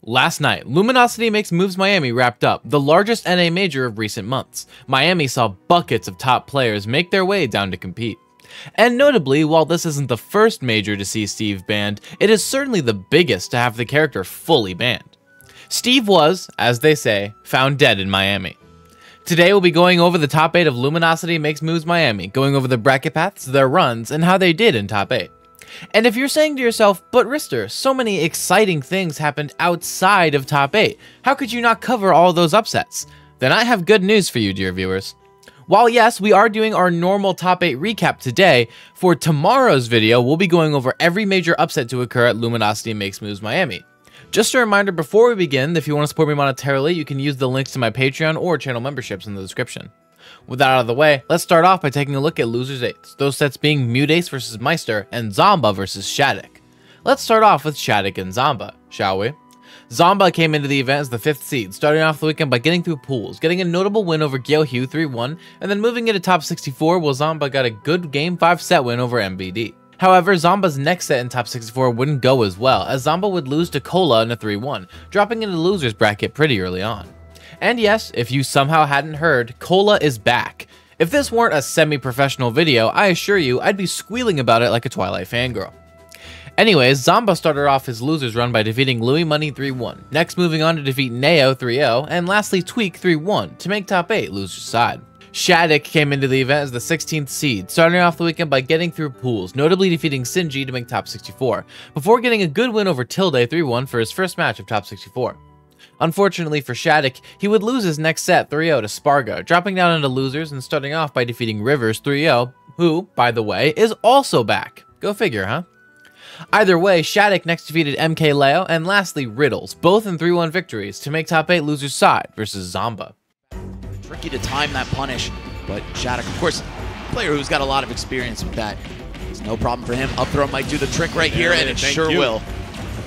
Last night, Luminosity Makes Moves Miami wrapped up, the largest NA major of recent months. Miami saw buckets of top players make their way down to compete. And notably, while this isn't the first major to see Steve banned, it is certainly the biggest to have the character fully banned. Steve was, as they say, found dead in Miami. Today we'll be going over the top 8 of Luminosity Makes Moves Miami, going over the bracket paths, their runs, and how they did in top 8. And if you're saying to yourself, but Rister, so many exciting things happened outside of top 8, how could you not cover all those upsets? Then I have good news for you, dear viewers. While yes, we are doing our normal top 8 recap today, for tomorrow's video we'll be going over every major upset to occur at Luminosity Makes Moves Miami. Just a reminder before we begin that if you want to support me monetarily, you can use the links to my Patreon or channel memberships in the description. With that out of the way, let's start off by taking a look at Losers 8s, those sets being Mutace vs Meister and Zomba vs Shattuck. Let's start off with Shattuck and Zomba, shall we? Zomba came into the event as the 5th seed, starting off the weekend by getting through pools, getting a notable win over Gyeohyu 3-1, and then moving into top 64 while Zomba got a good Game 5 set win over MBD. However, Zomba's next set in top 64 wouldn't go as well, as Zomba would lose to Cola in a 3-1, dropping into the losers bracket pretty early on. And yes, if you somehow hadn't heard, Cola is back. If this weren't a semi-professional video, I assure you I'd be squealing about it like a Twilight fangirl. Anyways, Zomba started off his losers run by defeating Louis Money 3-1, next moving on to defeat Neo 3-0, and lastly Tweak 3-1 to make top 8 losers side. Shattuck came into the event as the 16th seed, starting off the weekend by getting through pools, notably defeating Sinji to make top 64, before getting a good win over Tilde 3-1 for his first match of top 64. Unfortunately for Shattuck, he would lose his next set 3-0 to Spargo, dropping down into losers and starting off by defeating Rivers 3-0, who, by the way, is also back. Go figure, huh? Either way, Shattuck next defeated MK Leo and lastly Riddles, both in 3-1 victories to make top 8 losers side versus Zomba. Tricky to time that punish, but Shattuck, of course, a player who's got a lot of experience with that. It's no problem for him. Up throw might do the trick right here, and it sure will.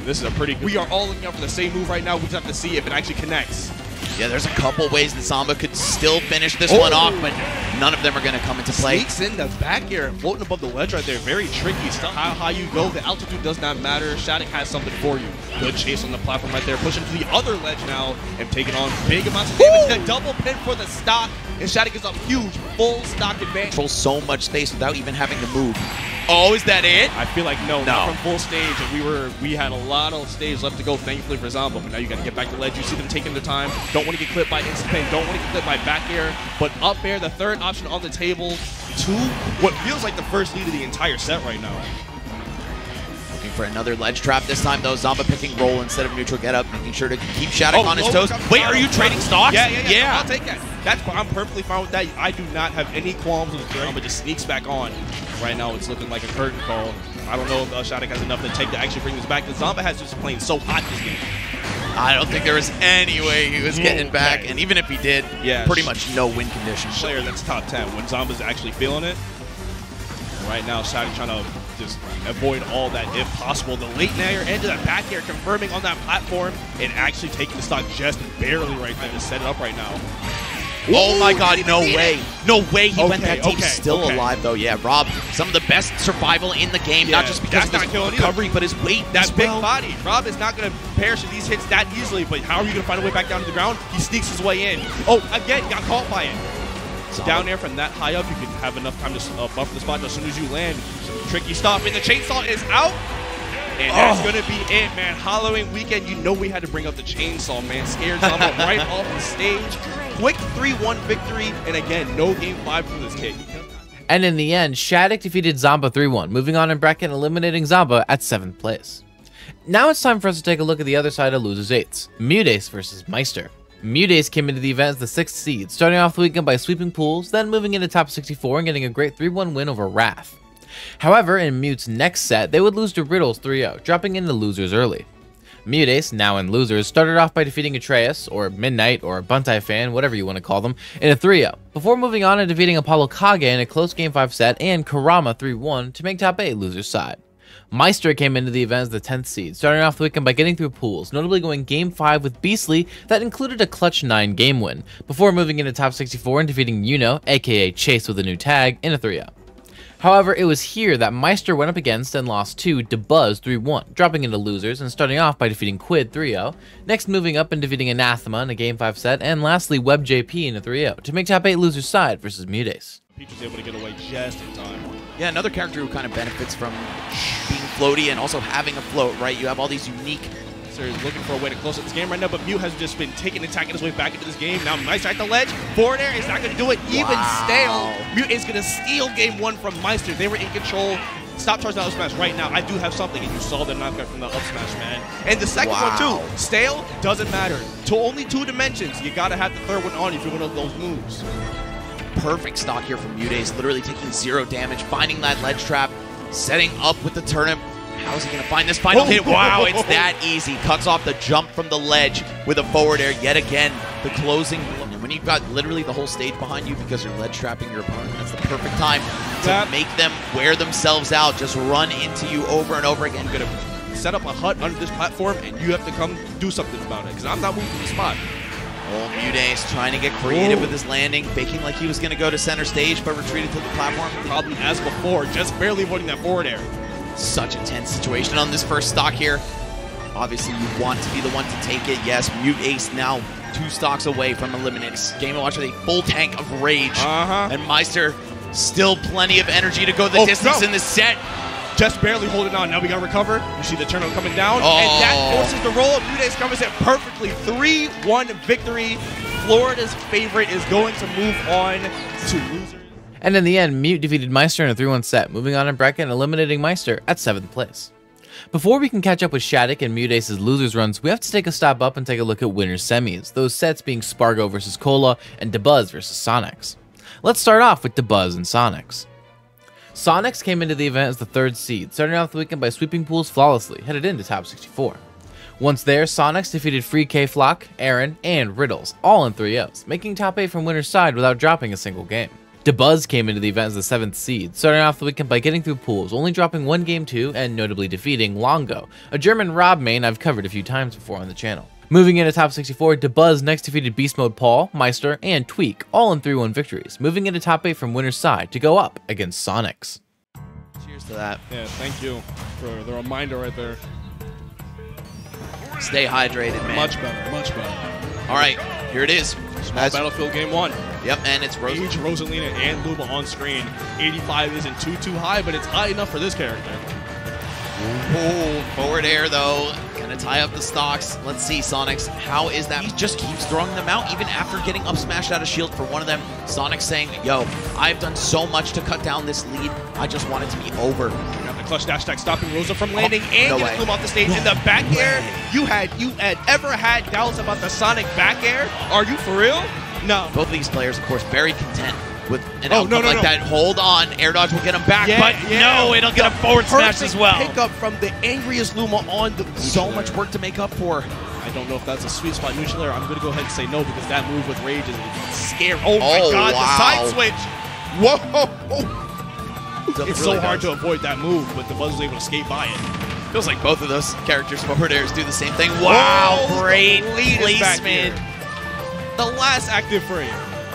This is a pretty good... We are all looking out for the same move right now. We just have to see if it actually connects. Yeah, there's a couple ways that Zomba could still finish this one off, but none of them are going to come into play. Sneaks in the back air, floating above the ledge right there. Very tricky stuff. How high you go, the altitude does not matter. Shattuck has something for you. Good chase on the platform right there. Pushing to the other ledge now and taking on big amounts of damage. The double pin for the stock, and Shattuck is up huge. Full stock advantage. Controls so much space without even having to move. Oh, is that it? I feel like no, not from full stage. And we had a lot of stage left to go, thankfully for Zomba. But now you got to get back to ledge. You see them taking their time. Don't want to get clipped by instant pain. Don't want to get clipped by back air. But up air, the third option on the table to what feels like the first lead of the entire set right now. Looking for another ledge trap this time though. Zomba picking roll instead of neutral get up, making sure to keep Shattuck on his toes. Wait, are you trading stocks? Yeah. I'll take that. I'm perfectly fine with that. I do not have any qualms with Zomba. Just sneaks back on. Right now, it's looking like a curtain call. I don't know if Shattuck has enough to take to actually bring this back. The Zomba has just playing so hot this game. I don't think there was any way he was getting back, and even if he did, pretty much no win condition. Player that's top 10 when Zomba's actually feeling it. Right now, Shattuck trying to just avoid all that if possible. The late air into that back air, confirming on that platform, and actually taking the stock just barely right there to set it up right now. Oh my god, no way. No way he went that deep. Still alive though. Yeah, Rob, some of the best survival in the game, not just because of his recovery, but his weight. That big body. Rob is not going to perish in these hits that easily, but how are you going to find a way back down to the ground? He sneaks his way in. Oh, again, got caught by it. Down there from that high up, you can have enough time to buffer the spot as soon as you land. Tricky stop, and the chainsaw is out. And that's going to be it, man. Halloween weekend, you know we had to bring up the chainsaw, man. Scared Zomba right off the stage. Quick 3-1 victory, and again, no Game 5 for this kid. And in the end, Shattuck defeated Zomba 3-1, moving on in bracket and eliminating Zomba at 7th place. Now it's time for us to take a look at the other side of Losers 8s, Mutace versus Meister. Mutace came into the event as the 6th seed, starting off the weekend by sweeping pools, then moving into top 64 and getting a great 3-1 win over Wrath. However, in Mute's next set, they would lose to Riddles 3-0, dropping into losers early. Mutace, now in losers, started off by defeating Atreus, or Midnight, or Buntai Fan, whatever you want to call them, in a 3-0, before moving on and defeating Apollo Kage in a close Game 5 set and Karama 3-1 to make top 8 losers side. Meister came into the event as the 10th seed, starting off the weekend by getting through pools, notably going Game 5 with Beastly that included a clutch 9 game win, before moving into top 64 and defeating Yuno, aka Chase with a new tag, in a 3-0. However, it was here that Meister went up against and lost to Dabuz 3-1, dropping into losers and starting off by defeating Quid 3-0, next moving up and defeating Anathema in a Game 5 set, and lastly WebJP in a 3-0 to make top 8 losers side versus Mudace. Peach was able to get away just in time. Yeah, another character who kind of benefits from being floaty and also having a float, right? You have all these unique... So he's looking for a way to close up this game right now, but Mew has just been attacking his way back into this game. Now Meister at the ledge. Forward air is not going to do it. Even stale. Mew is going to steal game 1 from Meister. They were in control. Stop charging that up smash right now. I do have something, and you saw the knockout from the up smash, man. And the second one, too. Stale doesn't matter. To only 2 dimensions. You got to have the third one on if you're one of those moves. Perfect stock here from Mudace, literally taking 0 damage, finding that ledge trap, setting up with the turnip. How is he going to find this final hit? Wow, it's that easy. Cuts off the jump from the ledge with a forward air. Yet again, the closing. And when you've got literally the whole stage behind you because you're ledge trapping your opponent, that's the perfect time to make them wear themselves out. Just run into you over and over again. You're going to set up a hut under this platform, and you have to come do something about it because I'm not moving from the spot. Oh, Mudace trying to get creative with his landing, faking like he was going to go to center stage, but retreated to the platform. Probably as before, just barely avoiding that forward air. Such a tense situation on this first stock here. Obviously, you want to be the one to take it. Yes, Mudace now 2 stocks away from eliminating Game & Watch with a full tank of rage. And Meister still plenty of energy to go the distance in this set. Just barely holding on. Now we got to recover. You see the turnout coming down. And that forces the roll. Mudace covers it perfectly. 3-1 victory. Florida's favorite is going to move on to losers. And in the end, Mute defeated Meister in a 3-1 set, moving on in bracket and eliminating Meister at 7th place. Before we can catch up with Shattuck and Mudace's losers runs, we have to take a stop up and take a look at winners semis, those sets being Spargo versus Cola and Dabuz versus Sonics. Let's start off with Dabuz and Sonics. Sonics came into the event as the 3rd seed, starting off the weekend by sweeping pools flawlessly, headed into top 64. Once there, Sonics defeated Free K-Flock, Aaron, and Riddles, all in 3-0s, making top 8 from winner's side without dropping a single game. Dabuz came into the event as the 7th seed, starting off the weekend by getting through pools, only dropping 1 game 2 and notably defeating Longo, a German Rob main I've covered a few times before on the channel. Moving into top 64, Dabuz next defeated Beast Mode Paul, Meister, and Tweak, all in 3-1 victories, moving into top 8 from winner's side to go up against Sonics. Cheers to that. Yeah, thank you for the reminder right there. Stay hydrated, man. Much better, much better. All right, here it is. Small Battlefield Game 1. Yep, and it's Rosalina and Luma on screen. 85 isn't too high, but it's high enough for this character. Ooh, forward air, though. Gonna tie up the stocks. Let's see, Sonics. How is that? He just keeps throwing them out, even after getting up smashed out of shield for one of them. Sonic saying, yo, I've done so much to cut down this lead. I just want it to be over. The clutch dash attack stopping Rosa from landing and getting Luma off the stage. In the back air, you had ever had doubts about the Sonic back air? Are you for real? No. Both of these players, of course, very content with an outcome like that. Hold on, air dodge will get him back, but no, it'll get a forward smash as well. Pick up from the angriest Luma on the so much work to make up for. I don't know if that's a sweet spot neutral air. I'm going to go ahead and say no because that move with rage is scary. Oh my god, wow. The side switch. Whoa. It's really so hard to avoid that move, but the Buzz was able to skate by it. Feels like both of those characters' forward airs do the same thing. Wow, great placement. The last active frame.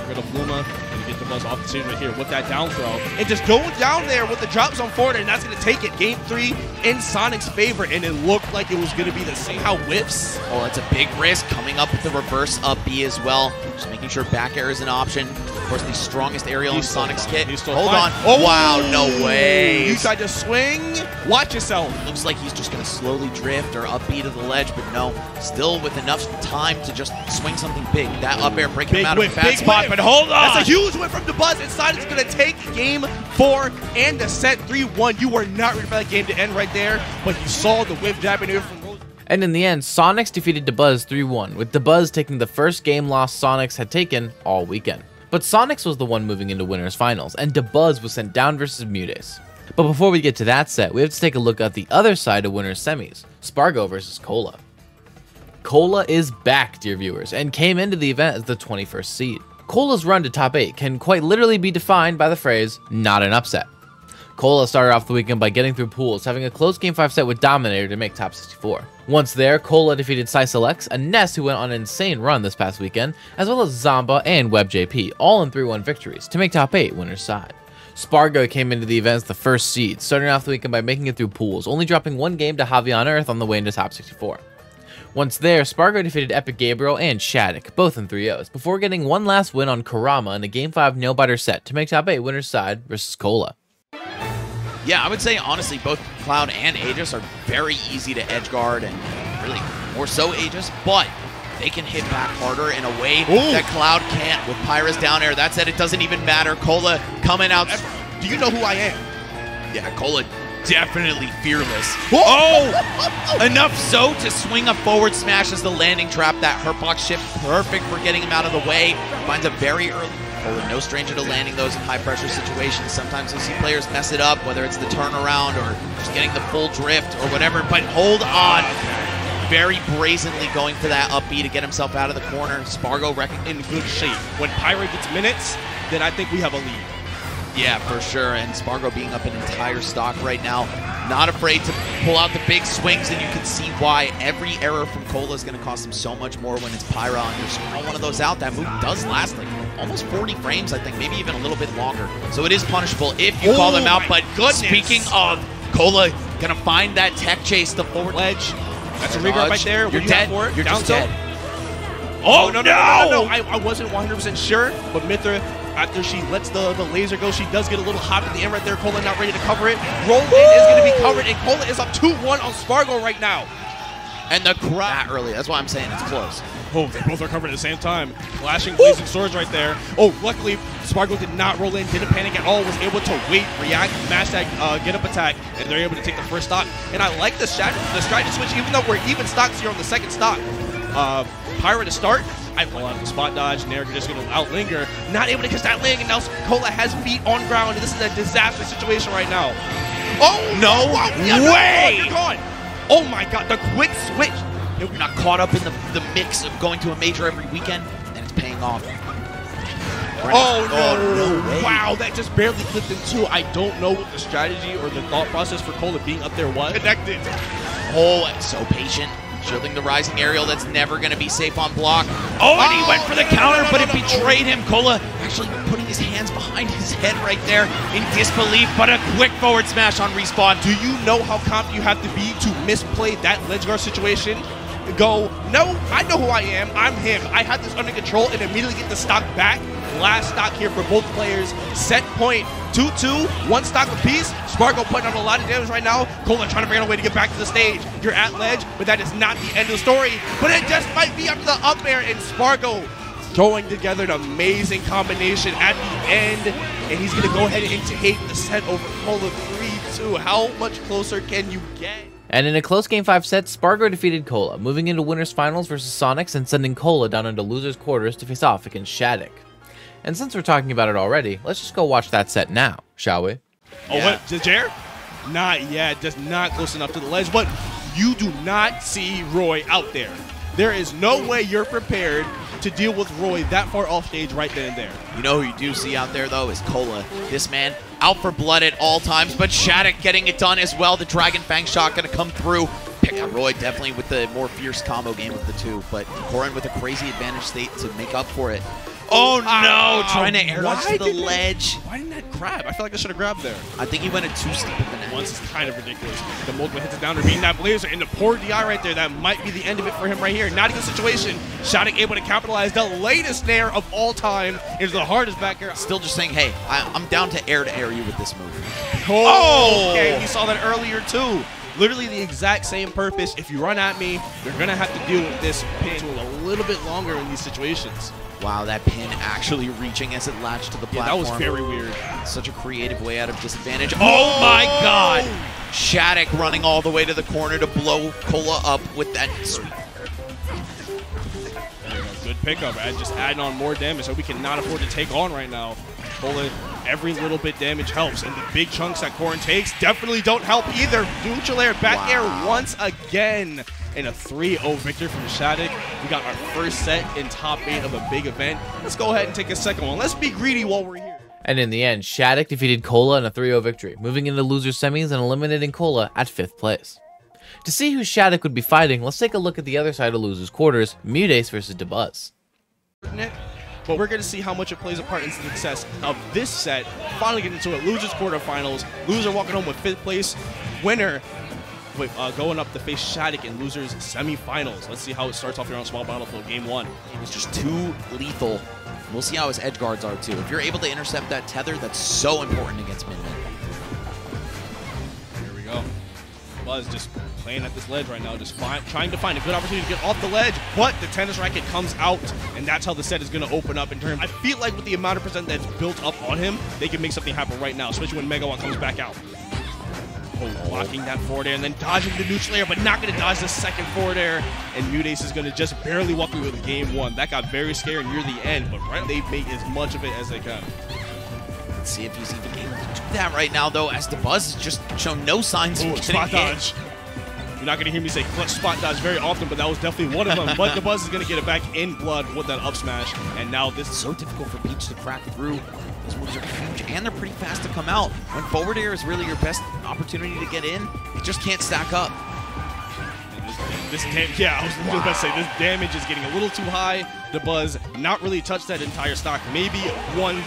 Rid of Luma. Gonna get the Buzz off the stage right here with that down throw. And just going down there with the drop zone forward, and that's gonna take it. Game 3 in Sonic's favor, and it looked like it was gonna be the same. How whiffs. Oh, that's a big risk. Coming up with the reverse up B as well. Just making sure back air is an option. Of course, the strongest aerial in Sonic's kit. Hold on. Oh, wow, no way. You tried to swing. Watch yourself. Looks like he's just going to slowly drift or up B to the ledge, but no. Still with enough time to just swing something big. That up air breaking him out of a bad spot, but hold on. That's a huge win from the Buzz. Inside is going to take game 4 and the set 3-1. You were not ready for that game to end right there, but you saw the whiff jab in here from Rose. And in the end, Sonics defeated Dabuz 3-1, with Dabuz taking the first game loss Sonics had taken all weekend. But Sonics was the one moving into winners finals, and Dabuz was sent down versus Mudace. But before we get to that set, we have to take a look at the other side of winners semis, Spargo versus Cola. Cola is back, dear viewers, and came into the event as the 21st seed. Cola's run to top 8 can quite literally be defined by the phrase, not an upset. Cola started off the weekend by getting through pools, having a close Game 5 set with Dominator to make top 64. Once there, Cola defeated Sisalex, a Ness who went on an insane run this past weekend, as well as Zamba and WebJP, all in 3-1 victories, to make top 8 winner's side. Spargo came into the event as the first seed, starting off the weekend by making it through pools, only dropping one game to Javi on Earth on the way into top 64. Once there, Spargo defeated Epic Gabriel and Shattuck, both in 3-0s, before getting one last win on Karama in a Game 5 nail-biter set to make top 8 winner's side versus Cola. Yeah, I would say, honestly, both Cloud and Aegis are very easy to edge guard, and really more so Aegis, but they can hit back harder in a way that Cloud can't with Pyra's down air. That said, it doesn't even matter. Cola coming out. Do you know who I am? Yeah, Cola definitely fearless. Oh! Enough so to swing a forward smash as the landing trap. That hurtbox shift, perfect for getting him out of the way. Finds a very early. Cola, no stranger to landing those in high-pressure situations. Sometimes you'll see players mess it up, whether it's the turnaround or just getting the full drift or whatever. But hold on. Very brazenly going for that up B to get himself out of the corner. Spargo in good shape. When Pyra gets minutes, then I think we have a lead. Yeah, for sure. And Spargo being up an entire stock right now. Not afraid to pull out the big swings, and you can see why every error from Cola is going to cost him so much more when it's Pyra on your scroll one of those out. That move does last like almost 40 frames, I think, maybe even a little bit longer. So it is punishable if you call them out. But speaking of, Cola going to find that tech chase, the forward ledge. That's a regrab right there. You're dead. You're just dead. Oh, no. I wasn't 100% sure, but Mithra, after she lets the laser go, she does get a little hot at the end right there. Cola not ready to cover it. Roll in is going to be covered, and Cola is up 2-1 on Spargo right now. And the crowd early. That's why I'm saying it's close. Oh, they both are covered at the same time. Flashing blazing swords right there. Oh, luckily, Spargo did not roll in, didn't panic at all, was able to wait, react, mash that get-up attack, and they're able to take the first stock. And I like the strategy switch, even though we're even stocks here on the second stock. Pyra to start. I pull out the spot dodge. Nair just going to outlinger. Not able to catch that ling, and now Cola has feet on ground. This is a disaster situation right now. Oh, no way! You're gone. Oh, my God. The quick switch. You're not caught up in the mix of going to a major every weekend, and it's paying off. Oh, no. Wow, that just barely clipped in two. I don't know what the strategy or the thought process for Cola being up there was. Connected. Oh, so patient. Shielding the rising aerial that's never going to be safe on block. Oh, and he went for the counter, but it betrayed him. Cola actually putting his hands behind his head right there in disbelief, but a quick forward smash on respawn. Do you know how confident you have to be to misplay that ledge guard situation? Go, no, I know who I am. I'm him. I have this under control and immediately get the stock back. Last stock here for both players. Set point 2-2, one stock apiece. Spargo putting on a lot of damage right now. Cola trying to figure out a way to get back to the stage. You're at ledge, but that is not the end of the story. But it just might be up to the up air, and Spargo throwing together an amazing combination at the end. And he's going to go ahead and take the set over Cola 3-2. How much closer can you get? And in a close Game 5 set, Spargo defeated Cola, moving into winners finals versus Sonics and sending Cola down into losers quarters to face off against Shattuck. And since we're talking about it already, let's just go watch that set now, shall we? Oh, yeah. What? Jair? Not yet. Just not close enough to the ledge. But you do not see Roy out there. There is no way you're prepared to deal with Roy that far off stage right then and there. You know who you do see out there, though, is Cola. This man out for blood at all times, but Shattuck getting it done as well. The Dragon Fang shot going to come through. Pick out Roy definitely with the more fierce combo game of the two, but Corin with a crazy advantage state to make up for it. Oh no! Trying to air dodge to the ledge. Why didn't that grab? I feel like I should have grabbed there. I think he went too steep of the net. Once is kind of ridiculous. The multiple hits it down to beating that blazer, and the poor DI right there. That might be the end of it for him right here. Not a good situation. Shattuck able to capitalize the latest nair of all time into the hardest back air. Still just saying, hey, I'm down to air you with this move. Oh! Okay, we saw that earlier too. Literally the exact same purpose. If you run at me, you're going to have to deal with this pin a little bit longer in these situations. Wow, that pin actually reaching as it latched to the platform. Yeah, that was very weird. Such a creative way out of disadvantage. Oh my God! Shattuck running all the way to the corner to blow Cola up with that sweep. Good pickup, just adding on more damage that we cannot afford to take on right now. Cola, every little bit damage helps, and the big chunks that Corin takes definitely don't help either. Neutral air, back air once again. And a 3-0 victory from Shattuck. We got our first set in top 8 of a big event. Let's go ahead and take a second one. Let's be greedy while we're here. And in the end, Shattuck defeated Cola in a 3-0 victory, moving into loser semis and eliminating Cola at 5th place. To see who Shattuck would be fighting, let's take a look at the other side of losers quarters, Mudace versus Dabuz. but we're going to see how much it plays a part in the success of this set. Finally getting into it. Losers quarterfinals. Loser walking home with 5th place. Winner going up to face Shattuck in losers semifinals. Let's see how it starts off here on Small Battlefield Game 1. It was just too lethal. We'll see how his edge guards are too. If you're able to intercept that tether, that's so important against Min Min. Here we go. Buzz just playing at this ledge right now, just trying to find a good opportunity to get off the ledge, but the tennis racket comes out, and that's how the set is going to open up in terms. I feel like with the amount of percent that's built up on him, they can make something happen right now, especially when Megawatt comes back out. Oh, blocking that forward air and then dodging the neutral air, but not going to dodge the second forward air, and Mudace is going to just barely walk away with Game 1. That got very scary near the end, but right, they made as much of it as they can. Let's see if he's even able to do that right now, though, as the Buzz has just shown no signs of getting spot hit. Dodge. You're not going to hear me say clutch spot dodge very often, but that was definitely one of them. But the Buzz is going to get it back in blood with that up smash, and now this is so difficult for Peach to crack through. Those moves are huge, and they're pretty fast to come out. When forward air is really your best opportunity to get in, it just can't stack up. Yeah, I was about to say, this damage is getting a little too high. The Buzz not really touched that entire stock. Maybe one.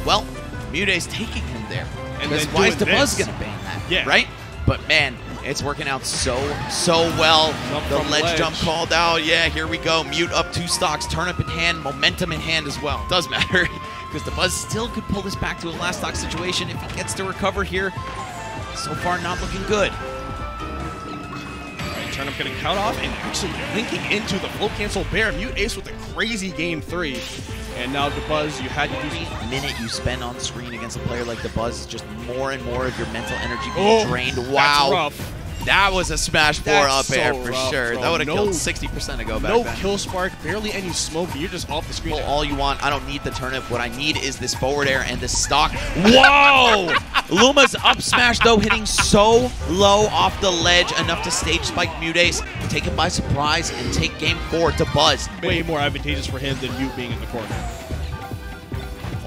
Well, Mudace taking him there. And then why is the Buzz going to bang that? Yeah. Right? But man, it's working out so well. The ledge jump called out. Yeah, here we go. Mute up 2 stocks. Turnip in hand. Momentum in hand as well. Does matter. Because the Buzz still could pull this back to his last stock situation if he gets to recover here. So far, not looking good. Turnip getting cut off and actually linking into the float cancel bear. Mudace with a crazy Game 3. And now the Buzz, you had to do every minute you spend on screen against a player like the Buzz is just more and more of your mental energy being drained. Wow. That's rough. That was a smash 4 up air for rough, sure. Bro. That would have killed 60% ago back then. then. No kill spark, barely any smoke. You're just off the screen. Pull all you want. I don't need the turnip. What I need is this forward air and this stock. Whoa! Luma's up smash, though, hitting so low off the ledge, enough to stage spike Mudace, take him by surprise, and take Game 4 to Buzz. Way more advantageous for him than Mute being in the corner.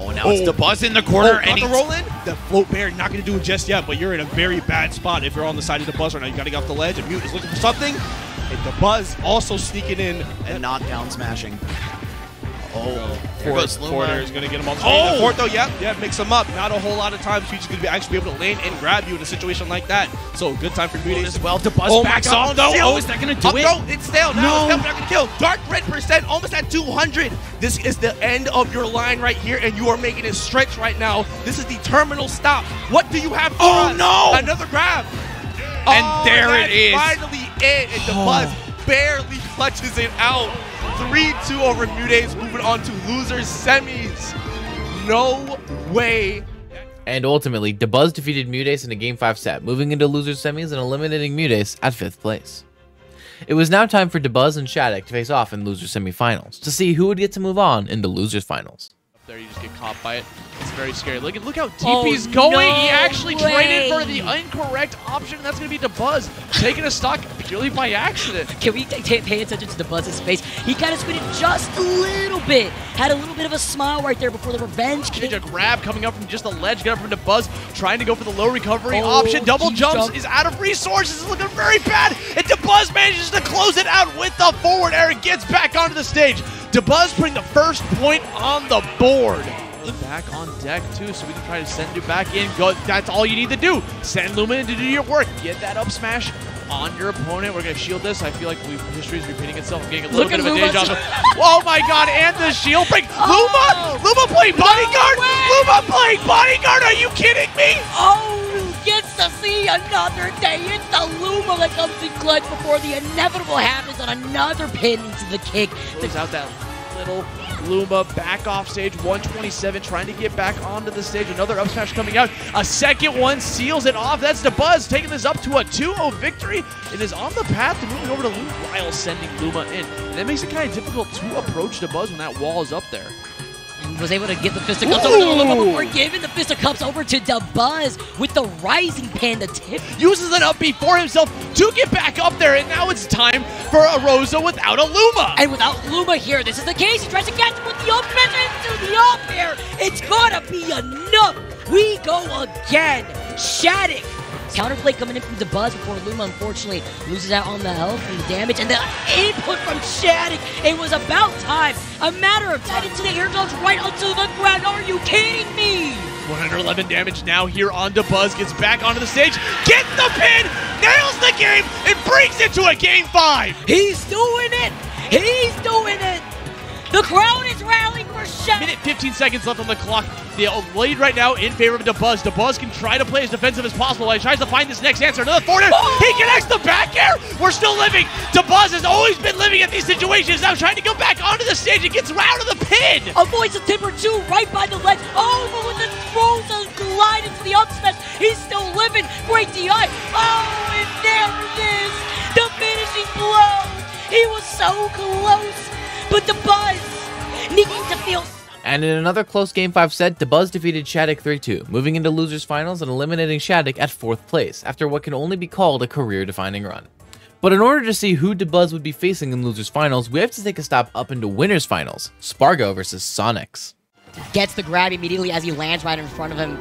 Oh, now it's the Buzz in the corner. And the roll in. The float bear not going to do it just yet, but you're in a very bad spot if you're on the side of the Buzz right now. You got to get off the ledge, and Mute is looking for something. And the Buzz also sneaking in. And not down smashing. Oh, forward air is going to get him on the screen. The fourth, though, yeah, mix him up. Not a whole lot of times he's going to actually be able to land and grab you in a situation like that. So good time for Mudace as well. The Buzz backs off, though. Oh, is that going to do it? No, it's stale. No, it's not going to kill. Dark red percent, almost at 200. This is the end of your line right here, and you are making it stretch right now. This is the terminal stop. What do you have? Oh, no! Another grab. And there it is. Finally it, and the Buzz barely clutches it out. 3-2 over Mudace, moving on to losers semis. No way. And ultimately, DeBuzz defeated Mudace in a Game 5 set, moving into losers semis and eliminating Mudace at 5th place. It was now time for DeBuzz and Shattuck to face off in losers semifinals to see who would get to move on into losers finals. There, you just get caught by it. It's very scary. Look how deep he's going. No he actually way. traded for the incorrect option. That's going to be DeBuzz taking a stock purely by accident. Can we pay attention to DeBuzz's face? He kind of squinted just a little bit. Had a little bit of a smile right there before the revenge came. A grab coming up from just the ledge. Get up from DeBuzz, trying to go for the low recovery option. Double jumps is out of resources. It's looking very bad. And DeBuzz manages to close it out with the forward air and gets back onto the stage. DeBuzz putting the first point on the board. Back on deck too, so we can try to send you back in. Go. That's all you need to do. Send Luma in to do your work. Get that up smash on your opponent. We're gonna shield this. I feel like history is repeating itself. I'm getting a little bit of a deja vu. Oh my god! And the shield break. Luma playing bodyguard. Luma playing bodyguard. Are you kidding me? Oh, gets to see another day. It's the Luma that comes in clutch before the inevitable happens on another pin into the kick. Close out that little Luma back off stage, 127, trying to get back onto the stage. Another up smash coming out. A second one seals it off. That's DeBuzz taking this up to a 2-0 victory. It is on the path to moving over to Luma while sending Luma in. And that makes it kind of difficult to approach DeBuzz when that wall is up there. Was able to get the fisticuffs over to Luma before giving the fisticuffs over to DeBuzz with the rising panda tip. Uses an up B for himself to get back up there, and now it's time for a Rosa without a Luma. And without Luma here, this is the case. He tries to catch him with the up smash into the up air. It's gonna be enough. We go again. Shattuck Counterplay coming in from DeBuzz before Luma unfortunately loses out on the health and the damage. And the input from Shattuck. It was about time. A matter of time into the air dodge right onto the ground. Are you kidding me? 111 damage now here on DeBuzz. Gets back onto the stage. Gets the pin. Nails the game. And brings it to a game 5. He's doing it. He's doing it. The crowd is rallying for Shattuck. Minute 15 seconds left on the clock. The lead right now in favor of DeBuzz. DeBuzz can try to play as defensive as possible while he tries to find this next answer. Another forward. Oh! He connects the back air. We're still living. DeBuzz has always been living at these situations. Now trying to go back onto the stage and gets out of the pin. Avoids a tip or two right by the ledge. Oh, but when the throws a glide into the up smash, he's still living. Great DI. Oh, and there it is. The finishing blow. He was so close. But DeBuzz needing to feel. And in another close Game 5 set, DeBuzz defeated Shattuck 3-2, moving into losers finals and eliminating Shattuck at 4th place after what can only be called a career-defining run. But in order to see who DeBuzz would be facing in losers finals, we have to take a stop up into winners finals, Spargo versus Sonics. Gets the grab immediately as he lands right in front of him.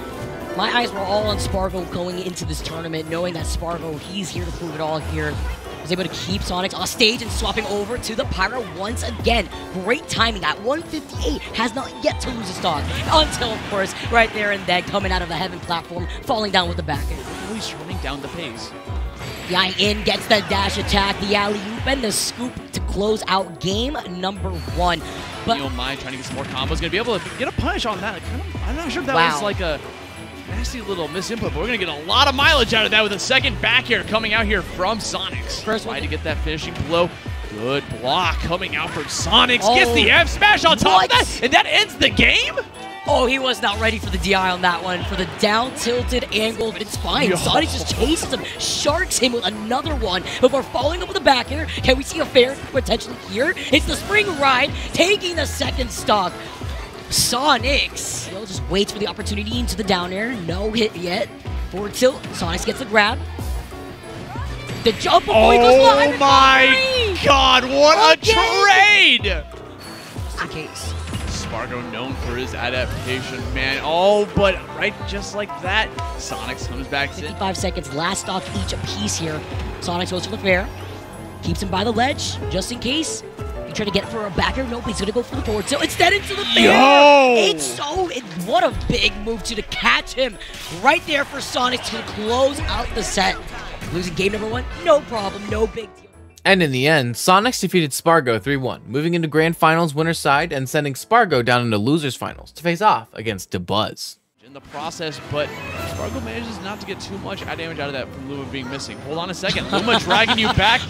My eyes were all on Spargo going into this tournament, knowing that Spargo, he's here to prove it all here. Was able to keep Sonics off stage and swapping over to the Pyro once again. Great timing at 158, has not yet to lose a stock until, of course, right there and then coming out of the heaven platform, falling down with the back end. Oh, he's running down the pace. The in gets the dash attack, the alley-oop, and the scoop to close out game number 1. But Mai trying to get some more combos. Going to be able to get a punish on that. I'm not sure if that was like a nasty little misinput, but we're going to get a lot of mileage out of that with a second back air coming out here from Sonics. First one to get that finishing blow. Good block coming out from Sonics. Gets the F smash on top of that, and that ends the game? Oh, he was not ready for the DI on that one. For the down-tilted angle, it's fine. Sonics just chases him, sharks him with another one before falling up with the back air. Can we see a fair potential here? It's the spring ride, taking the second stock. Sonics, he'll just waits for the opportunity into the down air. No hit yet. Forward tilt. Sonics gets the grab. The jump before he goes live. Oh my god, what a trade! Just in case. Spargo known for his adaptation, man. Oh, but right just like that, Sonics comes back in. 55 seconds, last stock each apiece here. Sonics goes for the fair. Keeps him by the ledge, just in case. You try to get for a backer. Nope, he's gonna go for the forward. So instead into the fair. What a big move to catch him right there for Sonics to close out the set. Losing game number 1, no problem, no big deal. And in the end, Sonics defeated Spargo 3-1, moving into Grand Finals winner's side and sending Spargo down into losers finals to face off against DeBuzz. In the process, but Spargo manages not to get too much damage out of that from Luma being missing. Hold on a second. Luma dragging you back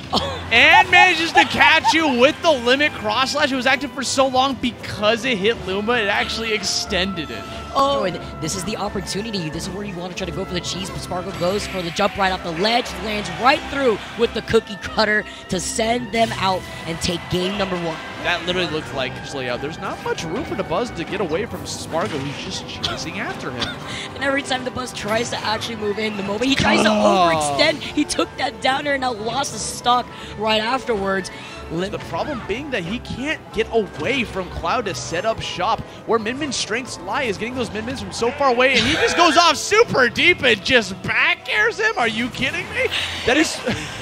and manages to catch you with the limit cross slash. It was active for so long because it hit Luma, it actually extended it. Oh, and this is the opportunity. This is where you want to try to go for the cheese, but Spargo goes for the jump right off the ledge, lands right through with the cookie cutter to send them out and take game number 1. That literally looked like just layout. There's not much room for DeBuzz to get away from Spargo. He's just chasing after him. And every time DeBuzz tries to actually move in, the moment he tries to overextend, he took that down there and now lost his stock right afterwards. The problem being that he can't get away from Cloud to set up shop. Where Min-Min's strengths lie is getting those Min-Mins from so far away, and he just goes off super deep and just back airs him. Are you kidding me? That is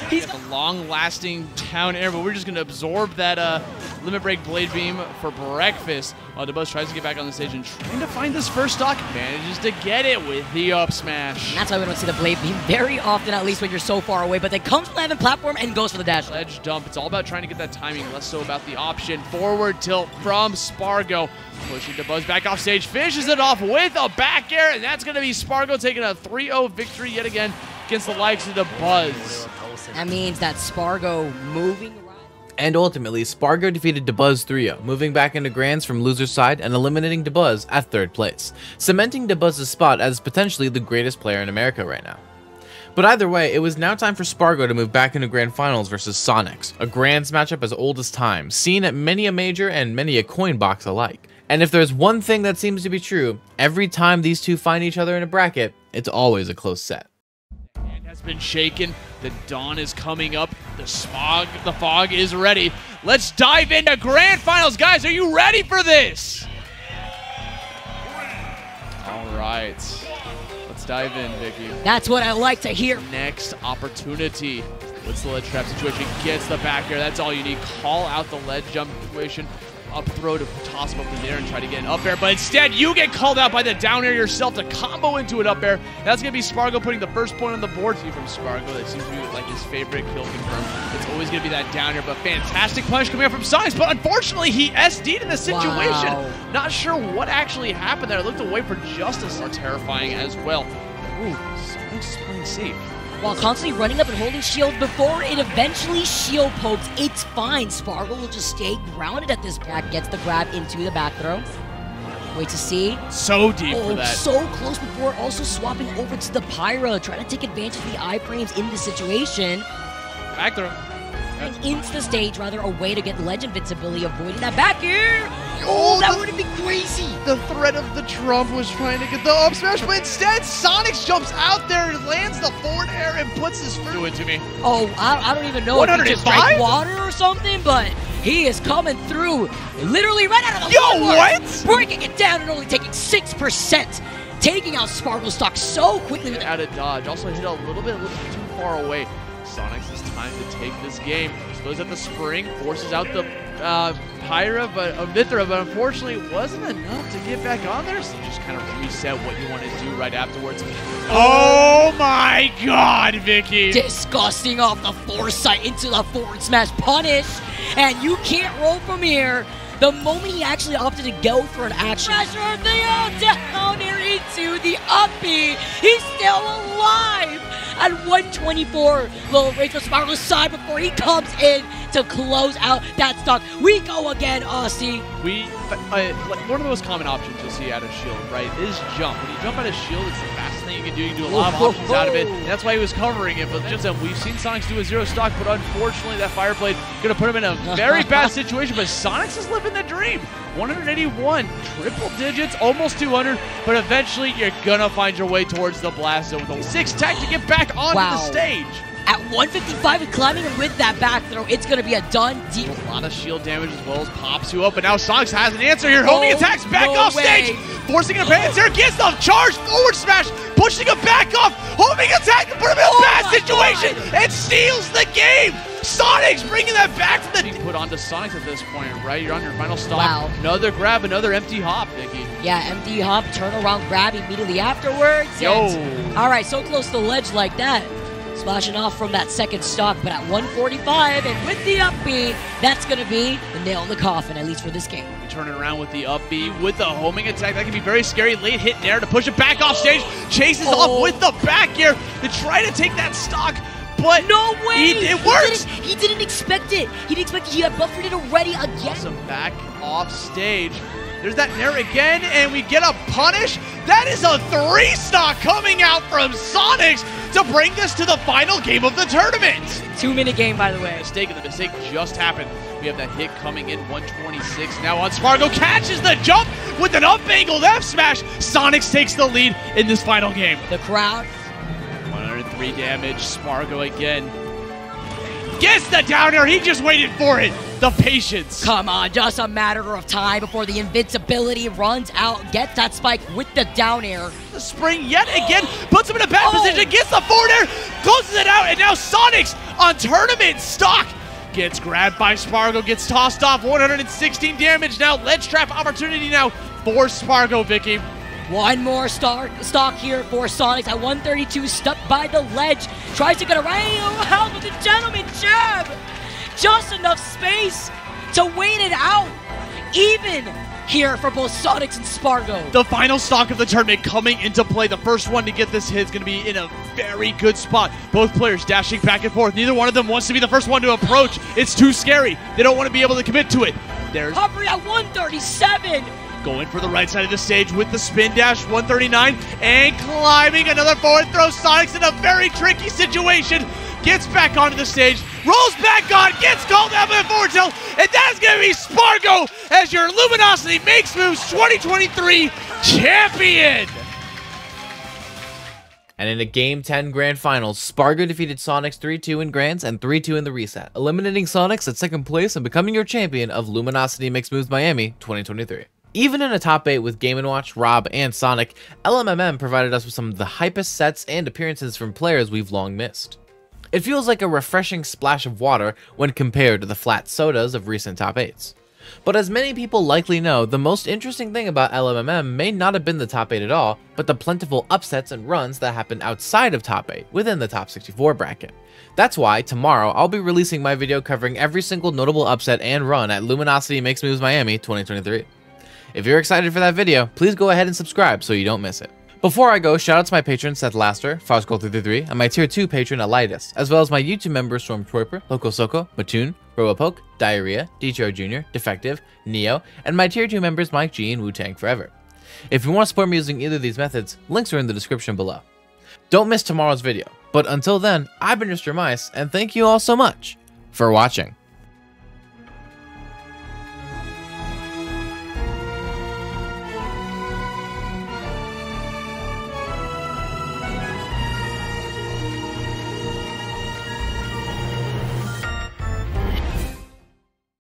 he's a long-lasting down air, but we're just going to absorb that limit break blade beam for breakfast. While DeBuzz tries to get back on the stage and trying to find this first stock, manages to get it with the up smash. And that's why we don't see the blade beam very often, at least when you're so far away, but then comes from the heaven platform and goes for the dash. Ledge dump. It's all about trying to get that timing, less so about the option. Forward tilt from Spargo. Pushing DeBuzz back off stage, finishes it off with a back air, and that's going to be Spargo taking a 3-0 victory yet again against the likes of DeBuzz. That means that Spargo moving around. And ultimately, Spargo defeated DeBuzz 3-0, moving back into Grands from loser's side and eliminating DeBuzz at 3rd place, cementing DeBuzz's spot as potentially the greatest player in America right now. But either way, it was now time for Spargo to move back into Grand Finals versus Sonics, a Grands matchup as old as time, seen at many a major and many a coin box alike. And if there's one thing that seems to be true, every time these two find each other in a bracket, it's always a close set. Hand has been shaken, the dawn is coming up, the fog is ready. Let's dive into Grand Finals. Guys, are you ready for this? All right. Let's dive in, Vicky. That's what I like to hear. Next opportunity. What's the ledge trap situation? Gets the back air. That's all you need. Call out the ledge jump situation. Up throw to toss him up in the air and try to get an up air, but instead you get called out by the down air yourself to combo into an up air. That's going to be Spargo putting the first point on the board. See from Spargo, that seems to be like his favorite kill confirmed. It's always going to be that down air, but fantastic punish coming up from Sonics, but unfortunately he SD'd in the situation. Wow. Not sure what actually happened there. I looked away for justice. Are terrifying as well. Ooh, Sonics is playing safe. While constantly running up and holding shield before it eventually shield pokes. It's fine. Spargo will just stay grounded at this back. Gets the grab into the back throw. Wait to see. So deep for that. So close before also swapping over to the Pyra. Trying to take advantage of the iframes in the situation. Back throw. Into the stage, rather a way to get ledge invincibility, avoiding that back air. Oh, that would have been crazy. The threat of the Trump was trying to get the up smash, but instead Sonics jumps out there, lands the forward air, and puts his first. Do it to me. Oh, I don't even know if he just drank water or something, but he is coming through literally right out of the what? Breaking it down and only taking 6%. Taking out Spargo stock so quickly. Out of dodge. Also hit a little bit too far away. Sonics is time to take this game. Goes at the spring, forces out the Pyra, but Mithra, but unfortunately it wasn't enough to get back on there, so just kind of reset what you want to do right afterwards. Oh my god, Vicky! Disgusting off the foresight into the forward smash punish, and you can't roll from here. The moment he actually opted to go for an action. Pressure of the down here into the up B. He's still alive at 124. Little range for Spargo's side before he comes in to close out that stock. We go again, Aussie. Like one of the most common options you'll see out of shield, right, is jump. When you jump out of shield, it's the fastest thing you can do. You can do a lot of options out of it, and that's why he was covering it. But just we've seen Sonics do a zero stock, but unfortunately that Fire Blade going to put him in a very bad situation. But Sonics is living the dream. 181, triple digits, almost 200, but eventually you're going to find your way towards the blast zone with a 6 tech to get back onto the stage. At 155 and climbing with that back throw, it's going to be a done deal. A lot of shield damage as well as pops you up, but now Sonics has an answer here. Homing attacks back off stage, forcing an advance here, gets the charge, forward smash, pushing him back off, homing attack to put him in a bad situation, and steals the game. Sonics bringing that back to the... Put onto Sonics at this point, right? You're on your final stop. Wow. Another grab, another empty hop, Vicky. Yeah, empty hop, turn around, grab immediately afterwards. Yo. All right, so close to the ledge like that. Splashing off from that second stock, but at 145, and with the up B, that's going to be the nail in the coffin, at least for this game. Turning around with the up B, with the homing attack. That can be very scary. Late hit there to push it back off stage. Chases off with the back air to try to take that stock. But no way! It works! He didn't expect it. He didn't expect it. He had buffered it already again. Awesome back off stage. There's that nair again, and we get a punish. That is a 3 stock coming out from Sonics to bring this to the final game of the tournament. 2-minute game, by the way. The mistake just happened. We have that hit coming in, 126 now on Spargo. Catches the jump with an up-angled F-smash. Sonics takes the lead in this final game. The crowd. 103 damage. Spargo again. Gets the down air. He just waited for it. The patience. Come on, just a matter of time before the invincibility runs out. Gets that spike with the down air. The spring yet again puts him in a bad position. Gets the forward air, closes it out, and now Sonics on tournament stock. Gets grabbed by Spargo, gets tossed off. 116 damage now. Ledge trap opportunity now for Spargo, Vicky. One more stock here for Sonics at 132, stuck by the ledge. Tries to get around with the gentleman jab. Just enough space to wait it out. Even here for both Sonics and Spargo. The final stock of the tournament coming into play. The first one to get this hit is going to be in a very good spot. Both players dashing back and forth. Neither one of them wants to be the first one to approach. It's too scary. They don't want to be able to commit to it. There's Humphrey at 137. Going for the right side of the stage with the spin dash, 139, and climbing another forward throw. Sonics in a very tricky situation. Gets back onto the stage, rolls back on, gets called out by the forward tilt, and that's going to be Spargo as your Luminosity Makes Moves 2023 champion. And in a Game 10 Grand Finals, Spargo defeated Sonics 3-2 in Grands and 3-2 in the reset, eliminating Sonics at second place and becoming your champion of Luminosity Makes Moves Miami 2023. Even in a top 8 with Game & Watch, Rob, and Sonic, LMMM provided us with some of the hypest sets and appearances from players we've long missed. It feels like a refreshing splash of water when compared to the flat sodas of recent top 8s. But as many people likely know, the most interesting thing about LMMM may not have been the top 8 at all, but the plentiful upsets and runs that happened outside of top 8, within the top 64 bracket. That's why, tomorrow, I'll be releasing my video covering every single notable upset and run at Luminosity Makes Moves Miami 2023. If you're excited for that video, please go ahead and subscribe so you don't miss it. Before I go, shout out to my patron Seth Laster, FoxGold333, and my tier 2 patron Elitis, as well as my YouTube members Stormtrooper, Loco Soco, Mattoon, Robopoke, Diarrhea, DTR Jr., Defective, Neo, and my tier 2 members Mike G and Wu-Tang Forever. If you want to support me using either of these methods, links are in the description below. Don't miss tomorrow's video, but until then, I've been RisterMice, and thank you all so much for watching.